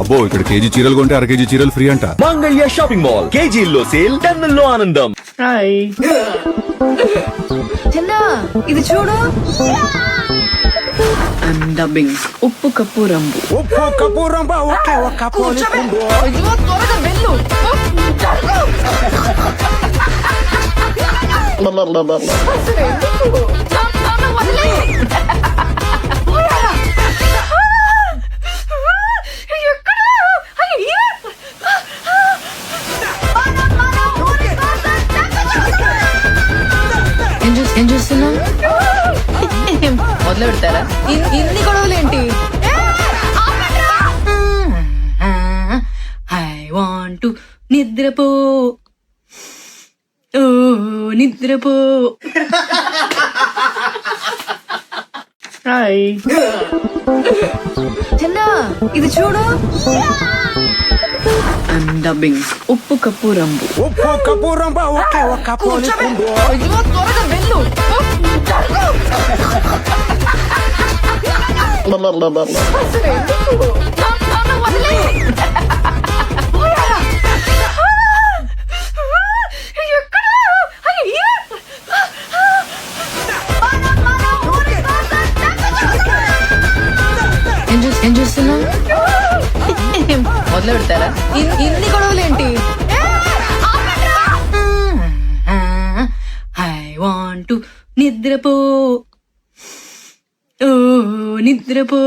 అబ్బో ఇక్కడ కేజీ చీరలు కొంటే అర కేజీ చీరలు ఫ్రీ అంట. మంగళ్య షాపింగ్ మాల్, కేజీల్లో సేల్, టన్నుల్లో ఆనందం. హాయ్ చిన్న ఇది చూడు. I'm dubbing. ఉప్పు కప్పు రంబు. ఉప్పు కప్పు రంబ ఒకే ఒక్క పోలి కుండు. అయ్యో, త్వరగా వెళ్ళు. అసలు ఎందుకు? నన్ను వదిలేయ్. ఎక్కడ? అయ్యో. ఏం చూస్తున్నావు? మొదలు పెడతారా? ఇన్ని గొడవలేంటి? ఐ వాంట్ టు నిద్రపో, ఓ నిద్రపో. హాయ్ చిన్న ఇది చూడు. I'm dubbing. ఉప్పు కప్పు రంబు. ఉప్పు కప్పు రంబ ఒకే ఒక్క పోలి కుండు. అయ్యో, త్వరగా వెళ్ళు. అసలు ఎందుకు? నన్ను వదిలేయ్. ఎక్కడ? అయ్యో. ఏం చూస్తున్నావు? మొదలు పెడతారా? ఇన్ని గొడవలేంటి? ఐ వాంట్ టు నిద్రపో, ఓ నిద్రపో.